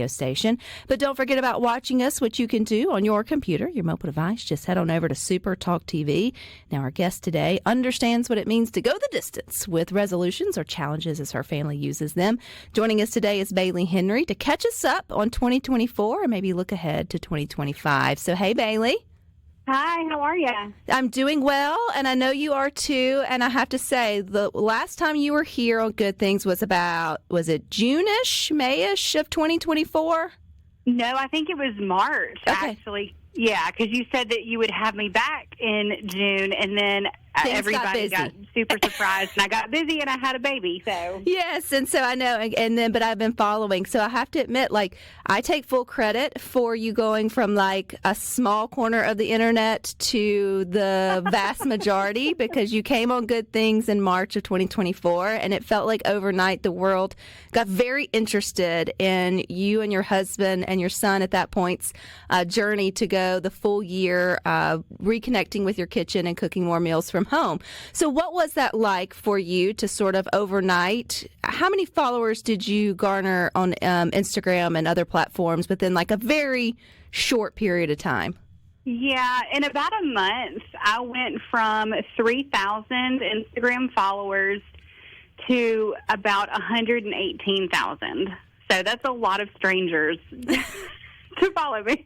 station. But don't forget about watching us, which you can do on your computer, your mobile device. Just head on over to SuperTalk TV. Now, our guest today understands what it means to go the distance with resolutions or challenges as her family uses them. Joining us today is Bailey Henry to catch us up on 2024 and maybe look ahead to 2025. So, hey, Bailey. Hi, how are you? I'm doing well, and I know you are too. And I have to say, the last time you were here on Good Things was it June-ish, May-ish of 2024? No, I think it was March, actually. Yeah, because you said that you would have me back in June, and then everybody got super surprised, and I got busy, and I had a baby. So yes, and so I know, but I've been following. So I have to admit, I take full credit for you going from a small corner of the internet to the vast majority, because you came on Good Things in March of 2024, and it felt like overnight the world got very interested in you and your husband and your son at that point's journey to go the full year, reconnecting with your kitchen and cooking more meals from home. So what was that like for you to sort of overnight? How many followers did you garner on Instagram and other platforms within a very short period of time? Yeah, in about a month, I went from 3,000 Instagram followers to about 118,000. So that's a lot of strangers to follow me.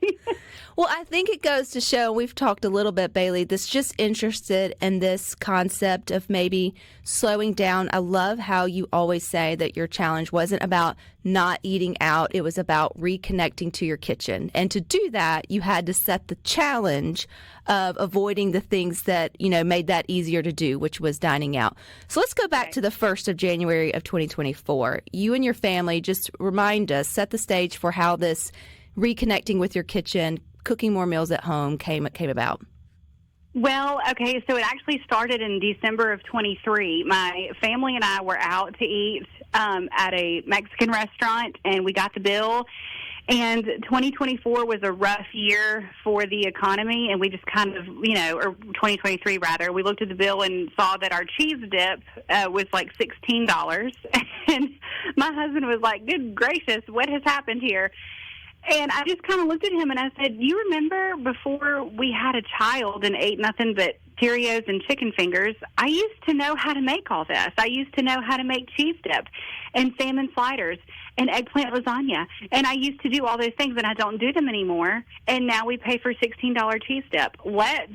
Well, I think it goes to show, we've talked a little bit, Bailey, that's just interested in this concept of maybe slowing down. I love how you always say that your challenge wasn't about not eating out. It was about reconnecting to your kitchen. And to do that, you had to set the challenge of avoiding the things that, made that easier to do, which was dining out. So let's go back to the 1st of January of 2024. You and your family, just remind us, set the stage for how this reconnecting with your kitchen, cooking more meals at home came about. Well, okay, so it actually started in December of 23. My family and I were out to eat at a Mexican restaurant, and we got the bill. And 2024 was a rough year for the economy, and we just kind of, or 2023 rather, we looked at the bill and saw that our cheese dip was $16. And my husband was like, good gracious, what has happened here? And I just kind of looked at him and I said, you remember before we had a child and ate nothing but Cheerios and chicken fingers, I used to know how to make all this. I used to know how to make cheese dip and salmon sliders and eggplant lasagna. And I used to do all those things, and I don't do them anymore. And now we pay for $16 cheese dip. Let's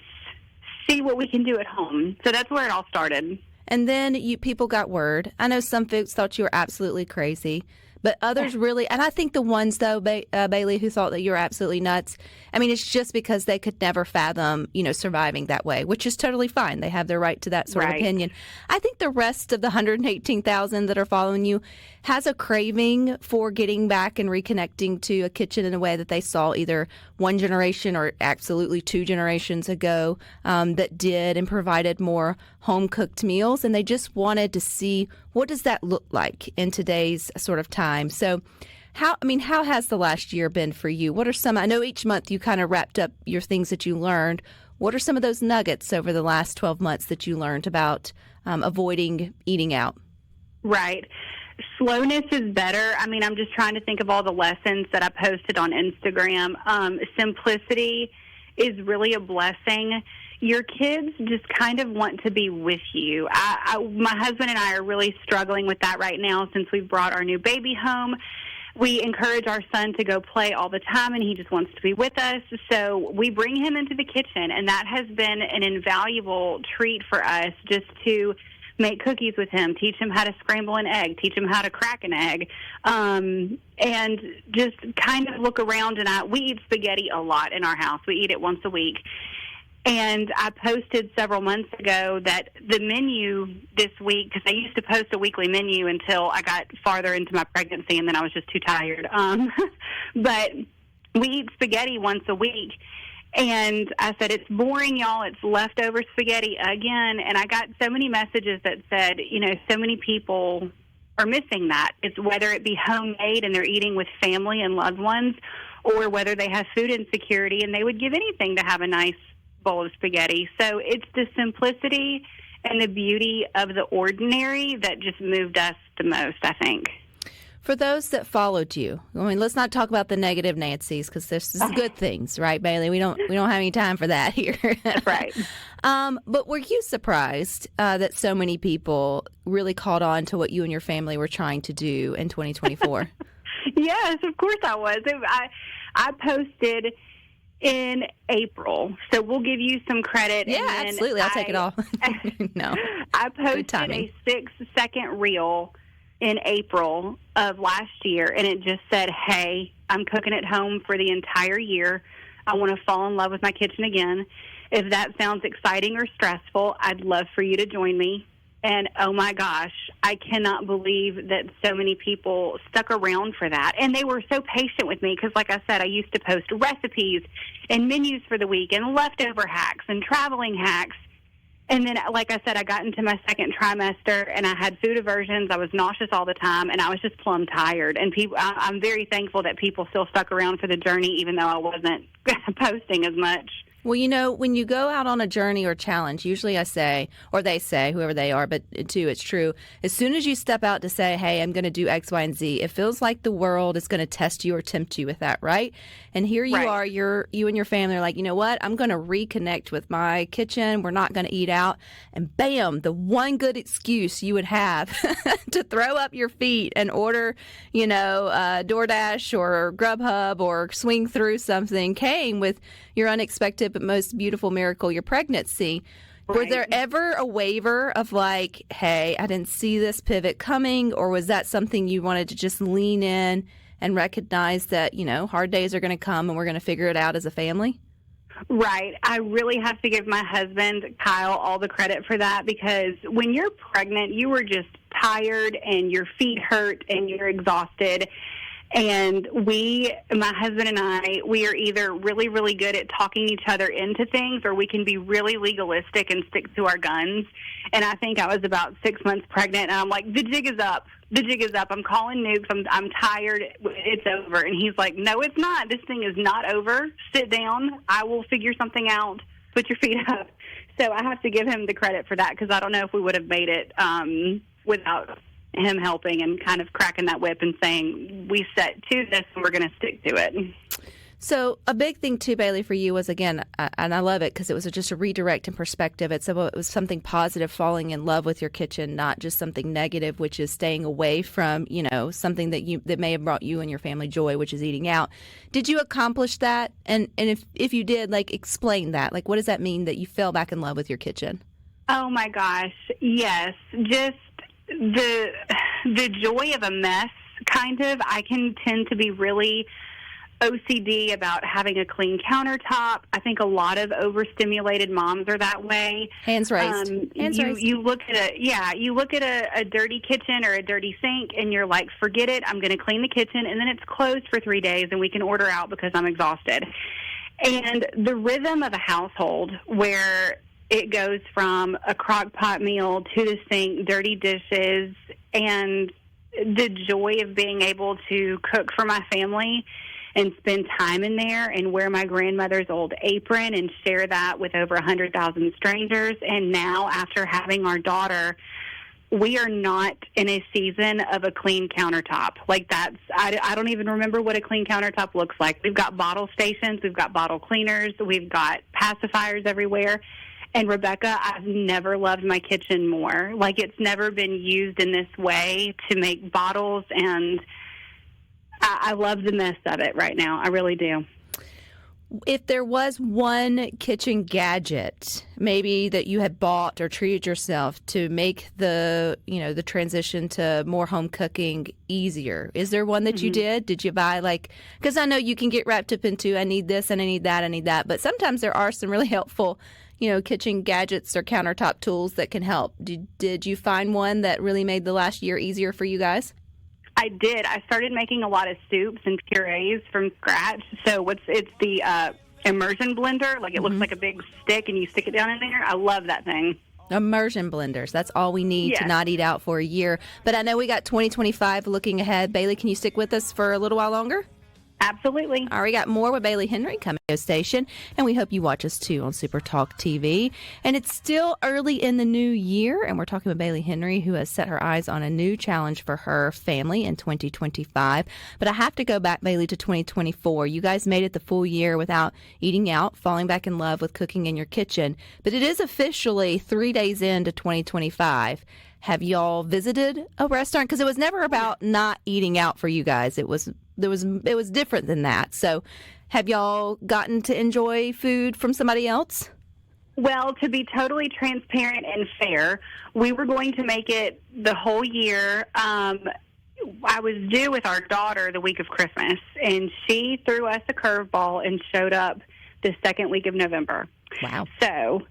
see what we can do at home. So that's where it all started. And then people got word. I know some folks thought you were absolutely crazy, but others really, and I think the ones, though, Bailey, who thought that you were absolutely nuts, I mean, it's just because they could never fathom, surviving that way, which is totally fine. They have their right to that sort of opinion. I think the rest of the 118,000 that are following you has a craving for getting back and reconnecting to a kitchen in a way that they saw either one generation or absolutely 2 generations ago that did and provided more home-cooked meals, and they just wanted to see what does that look like in today's sort of time. So how has the last year been for you? What are some, I know each month you kind of wrapped up your things that you learned. What are some of those nuggets over the last 12 months that you learned about avoiding eating out? Right. Slowness is better. I mean, I'm just trying to think of all the lessons that I posted on Instagram. Simplicity is really a blessing. Your kids just kind of want to be with you. My husband and I are really struggling with that right now since we've brought our new baby home. We encourage our son to go play all the time, and he just wants to be with us. So we bring him into the kitchen, and that has been an invaluable treat for us, just to make cookies with him, teach him how to scramble an egg, teach him how to crack an egg, and just kind of look around. And we eat spaghetti a lot in our house. We eat it once a week. And I posted several months ago that the menu this week, because I used to post a weekly menu until I got farther into my pregnancy, and then I was just too tired. But we eat spaghetti once a week. And I said, it's boring, y'all. It's leftover spaghetti again. And I got so many messages that said, so many people are missing that. It's whether it be homemade and they're eating with family and loved ones, or whether they have food insecurity and they would give anything to have a nice bowl of spaghetti. So it's the simplicity and the beauty of the ordinary that just moved us the most, I think. For those that followed you, I mean, let's not talk about the negative Nancy's because this is good things, right, Bailey? We don't have any time for that here. Right. But were you surprised that so many people really caught on to what you and your family were trying to do in 2024? Yes, of course I was. I posted in April, so we'll give you some credit. Yeah, absolutely. I'll take it all. No, I posted a 6-second reel in April of last year, and it just said, hey, I'm cooking at home for the entire year. I want to fall in love with my kitchen again. If that sounds exciting or stressful, I'd love for you to join me. And, oh, my gosh, I cannot believe that so many people stuck around for that. And they were so patient with me because, like I said, I used to post recipes and menus for the week and leftover hacks and traveling hacks. And then, like I said, I got into my second trimester, and I had food aversions. I was nauseous all the time, and I was just plumb tired. And I'm very thankful that people still stuck around for the journey, even though I wasn't posting as much. Well, you know, when you go out on a journey or challenge, usually I say, or they say, whoever they are, but too, it's true. As soon as you step out to say, hey, I'm going to do X, Y, and Z, it feels like the world is going to test you or tempt you with that, right? And here you are, you and your family are like, you know what? I'm going to reconnect with my kitchen. We're not going to eat out. And bam, the one good excuse you would have to throw up your feet and order, DoorDash or Grubhub or swing through something came with your unexpected but most beautiful miracle, your pregnancy. Right. Was there ever a waiver of like, hey, I didn't see this pivot coming, or was that something you wanted to just lean in and recognize that, hard days are going to come and we're going to figure it out as a family? Right. I really have to give my husband, Kyle, all the credit for that, because when you're pregnant, you are just tired and your feet hurt and you're exhausted. And my husband and I, we are either really, really good at talking each other into things, or we can be really legalistic and stick to our guns. And I think I was about 6 months pregnant, and I'm like, the jig is up. The jig is up. I'm calling nukes. I'm tired. It's over. And he's like, no, it's not. This thing is not over. Sit down. I will figure something out. Put your feet up. So I have to give him the credit for that, because I don't know if we would have made it without him helping and kind of cracking that whip and saying, we set to this and we're going to stick to it. So a big thing too, Bailey, for you was, again, and I love it because it was just a redirect in perspective. It was something positive, falling in love with your kitchen, not just something negative, which is staying away from, something that may have brought you and your family joy, which is eating out. Did you accomplish that? And if you did, explain that. What does that mean that you fell back in love with your kitchen? Oh my gosh, yes. Just the joy of a mess, kind of. I can tend to be really OCD about having a clean countertop. I think a lot of overstimulated moms are that way. Hands raised. You look at a dirty kitchen or a dirty sink, and you're like, forget it. I'm going to clean the kitchen, and then it's closed for 3 days, and we can order out because I'm exhausted. And the rhythm of a household where it goes from a crock pot meal to the sink, dirty dishes, and the joy of being able to cook for my family and spend time in there and wear my grandmother's old apron and share that with over 100,000 strangers. And now, after having our daughter, we are not in a season of a clean countertop. I don't even remember what a clean countertop looks like. We've got bottle stations. We've got bottle cleaners. We've got pacifiers everywhere. And Rebecca, I've never loved my kitchen more. It's never been used in this way to make bottles, and I love the mess of it right now. I really do. If there was one kitchen gadget, maybe that you had bought or treated yourself to make the transition to more home cooking easier, is there one that you did? Did you buy because I know you can get wrapped up into, I need this and I need that, but sometimes there are some really helpful kitchen gadgets or countertop tools that can help. Did you find one that really made the last year easier for you guys? I did. I started making a lot of soups and purees from scratch. So it's the immersion blender. It looks like a big stick, and you stick it down in there. I love that thing. Immersion blenders. That's all we need to not eat out for a year. But I know we got 2025 looking ahead. Bailey, can you stick with us for a little while longer? Absolutely. All right, we got more with Bailey Henry coming to the station, and we hope you watch us too on SuperTalk TV. And it's still early in the new year, and we're talking with Bailey Henry, who has set her eyes on a new challenge for her family in 2025. But I have to go back, Bailey, to 2024. You guys made it the full year without eating out, falling back in love with cooking in your kitchen. But it is officially 3 days into 2025. Have y'all visited a restaurant? Because it was never about not eating out for you guys. It was different than that. So have y'all gotten to enjoy food from somebody else? Well, to be totally transparent and fair, we were going to make it the whole year. I was due with our daughter the week of Christmas, and she threw us a curveball and showed up the second week of November. Wow. So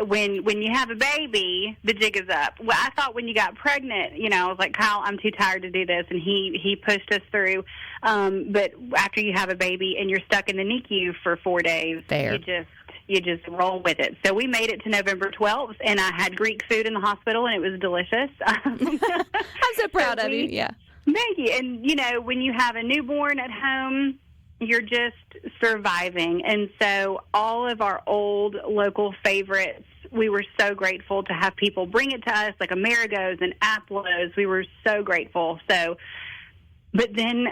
when you have a baby, the jig is up. Well, I thought when you got pregnant, I was like, Kyle, I'm too tired to do this, and he pushed us through. But after you have a baby and you're stuck in the NICU for 4 days, Fair. you just roll with it. So we made it to November 12th, and I had Greek food in the hospital, and it was delicious. I'm so proud of you. Yeah. Thank you. And, when you have a newborn at home, you're just surviving. And so all of our old local favorites, we were so grateful to have people bring it to us, like Amerigos and Aplos. We were so grateful. So, but then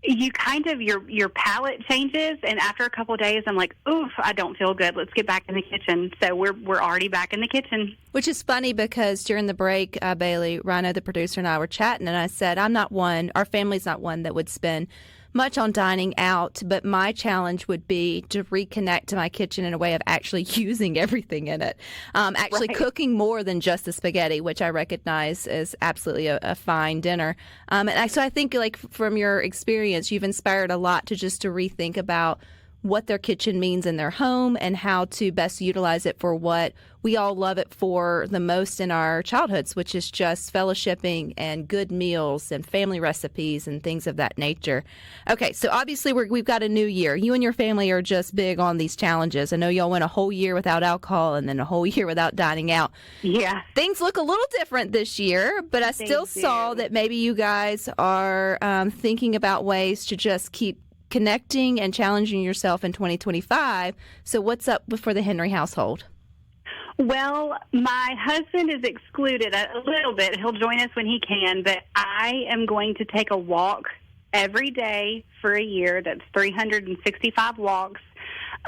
you kind of, your palate changes, and after a couple of days, I'm like, oof, I don't feel good. Let's get back in the kitchen. So we're already back in the kitchen. Which is funny because during the break, Bailey, Rhino, the producer, and I were chatting, and I said, our family's not one that would spend much on dining out, but my challenge would be to reconnect to my kitchen in a way of actually using everything in it. Actually Right. cooking more than just the spaghetti, which I recognize is absolutely a fine dinner. So I think, like, from your experience, you've inspired a lot to rethink about what their kitchen means in their home and how to best utilize it for what we all love it for the most in our childhoods, which is just fellowshipping and good meals and family recipes and things of that nature. Okay, so obviously we've got a new year. You and your family are just big on these challenges. I know y'all went a whole year without alcohol and then a whole year without dining out. Yeah. Things look a little different this year, but I still saw that maybe you guys are thinking about ways to just keep connecting and challenging yourself in 2025. So what's up for the Henry household? Well, my husband is excluded a little bit. He'll join us when he can, but I am going to take a walk every day for a year. That's 365 walks,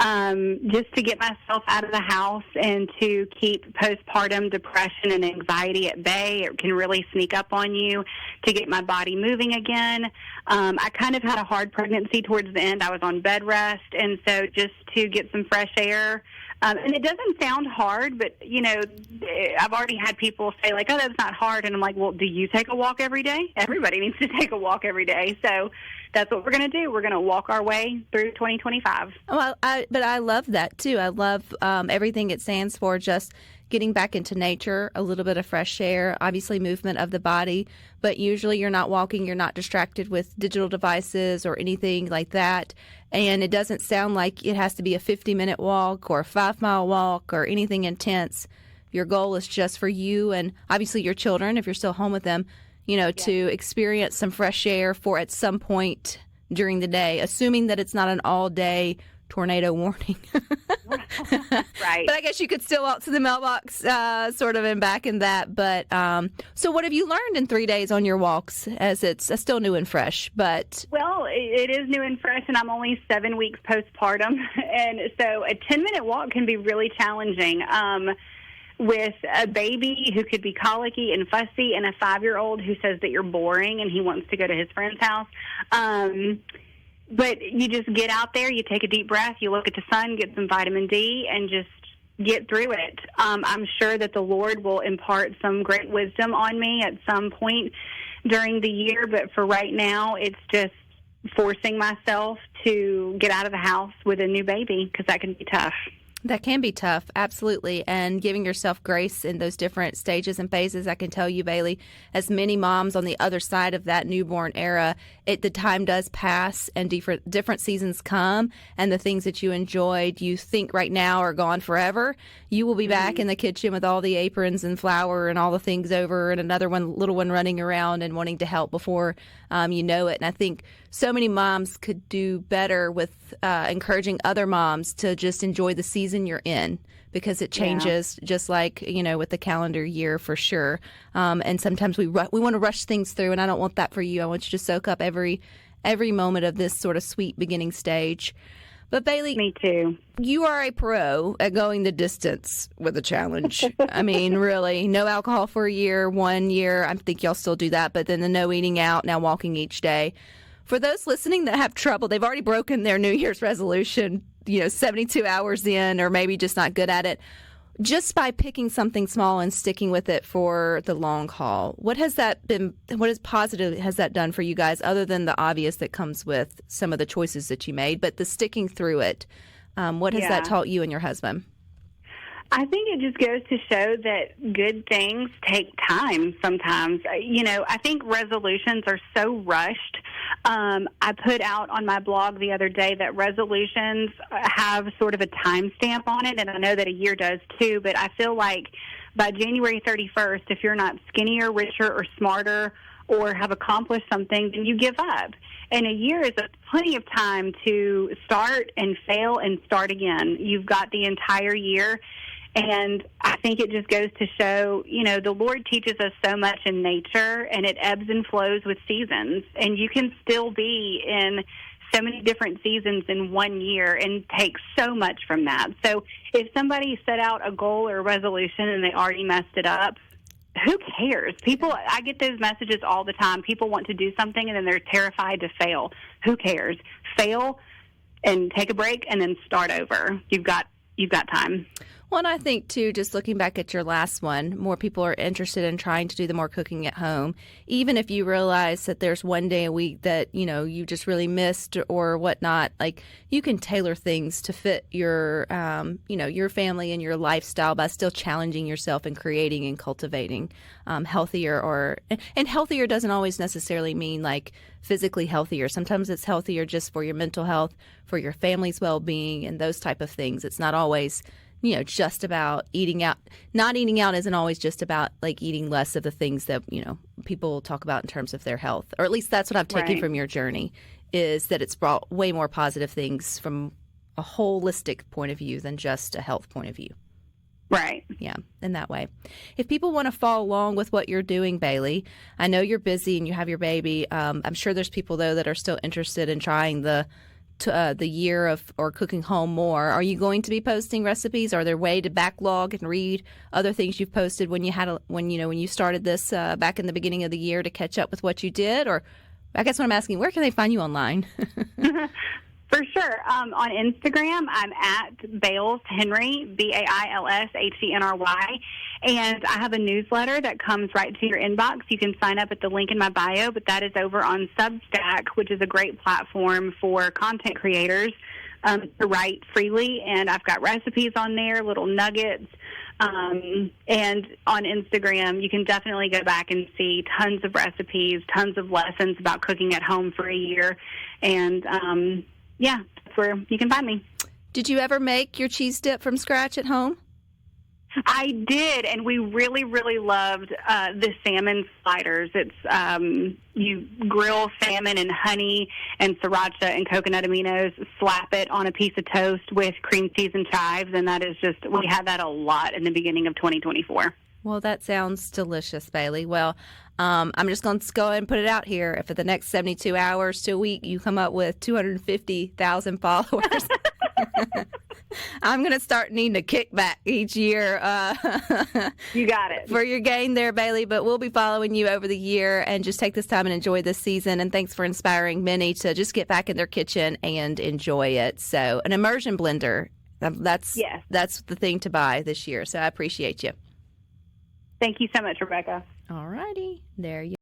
just to get myself out of the house and to keep postpartum depression and anxiety at bay. It can really sneak up on you, to get my body moving again. I kind of had a hard pregnancy towards the end. I was on bed rest, and so just to get some fresh air. And it doesn't sound hard, but, I've already had people say, like, oh, that's not hard. And I'm like, well, do you take a walk every day? Everybody needs to take a walk every day. So that's what we're going to do. We're going to walk our way through 2025. Well, but I love that, too. I love everything it stands for, just getting back into nature, a little bit of fresh air, obviously movement of the body. But usually you're not walking, you're not distracted with digital devices or anything like that. And it doesn't sound like it has to be a 50-minute walk or a 5-mile walk or anything intense. Your goal is just for you and obviously your children, if you're still home with them, to experience some fresh air for at some point during the day, assuming that it's not an all-day tornado warning. Right. But I guess you could still walk to the mailbox sort of and back in that. But so what have you learned in 3 days on your walks, as it's still new and fresh? But well, it is new and fresh, and I'm only 7 weeks postpartum. And so a 10-minute walk can be really challenging. With a baby who could be colicky and fussy and a 5-year-old who says that you're boring and he wants to go to his friend's house. But you just get out there, you take a deep breath, you look at the sun, get some vitamin D, and just get through it. I'm sure that the Lord will impart some great wisdom on me at some point during the year, but for right now, it's just forcing myself to get out of the house with a new baby, because that can be tough. That can be tough, absolutely, and giving yourself grace in those different stages and phases. I can tell you, Bailey, as many moms on the other side of that newborn era, the time does pass and different seasons come, and the things that you enjoyed, you think right now are gone forever. You will be back in the kitchen with all the aprons and flour and all the things over, and another little one running around and wanting to help before you know it. And I think so many moms could do better with encouraging other moms to just enjoy the season you're in, because it changes just like, with the calendar year for sure. And sometimes we want to rush things through, and I don't want that for you. I want you to soak up every moment of this sort of sweet beginning stage. But Bailey, Me too. you are a pro at going the distance with a challenge. I mean, really, no alcohol for a year, 1 year. I think y'all still do that, but then the no eating out, now walking each day. For those listening that have trouble, they've already broken their New Year's resolution, 72 hours in, or maybe just not good at it. Just by picking something small and sticking with it for the long haul, what is positive has that done for you guys, other than the obvious that comes with some of the choices that you made, but the sticking through it? What has that taught you and your husband? I think it just goes to show that good things take time sometimes. I think resolutions are so rushed. I put out on my blog the other day that resolutions have sort of a timestamp on it, and I know that a year does too, but I feel like by January 31st, if you're not skinnier, richer, or smarter, or have accomplished something, then you give up. And a year is plenty of time to start and fail and start again. You've got the entire year. And I think it just goes to show, the Lord teaches us so much in nature, and it ebbs and flows with seasons. And you can still be in so many different seasons in 1 year and take so much from that. So if somebody set out a goal or a resolution and they already messed it up, who cares? I get those messages all the time. People want to do something and then they're terrified to fail. Who cares? Fail and take a break and then start over. You've got time. Well, and I think, too, just looking back at your last one, more people are interested in trying to do the more cooking at home. Even if you realize that there's one day a week that, you just really missed or whatnot, like you can tailor things to fit your, your family and your lifestyle by still challenging yourself and creating and cultivating healthier. And healthier doesn't always necessarily mean like physically healthier. Sometimes it's healthier just for your mental health, for your family's well-being, and those type of things. It's not always just about eating out. Not eating out isn't always just about like eating less of the things that, people talk about in terms of their health. Or at least that's what I've taken from your journey, is that it's brought way more positive things from a holistic point of view than just a health point of view. Right. Yeah, in that way. If people want to follow along with what you're doing, Bailey, I know you're busy and you have your baby. I'm sure there's people, though, that are still interested in trying the year of or cooking home more. Are you going to be posting recipes? Are there a way to backlog and read other things you've posted when you started this back in the beginning of the year to catch up with what you did? Or I guess what I'm asking, where can they find you online? For sure. On Instagram, I'm at Bales Henry, BailsHenry, and I have a newsletter that comes right to your inbox. You can sign up at the link in my bio, but that is over on Substack, which is a great platform for content creators to write freely, and I've got recipes on there, little nuggets. And on Instagram, you can definitely go back and see tons of recipes, tons of lessons about cooking at home for a year, and that's where you can find me. Did you ever make your cheese dip from scratch at home? I did, and we really, really loved the salmon sliders. It's you grill salmon and honey and sriracha and coconut aminos, slap it on a piece of toast with cream cheese and chives, and that is just, we had that a lot in the beginning of 2024. Well, that sounds delicious, Bailey. Well, I'm just going to go ahead and put it out here. If for the next 72 hours to a week you come up with 250,000 followers, I'm going to start needing a kickback each year. You got it. For your gain there, Bailey. But we'll be following you over the year, and just take this time and enjoy this season. And thanks for inspiring many to just get back in their kitchen and enjoy it. So an immersion blender, that's the thing to buy this year. So I appreciate you. Thank you so much, Rebecca. All righty. There you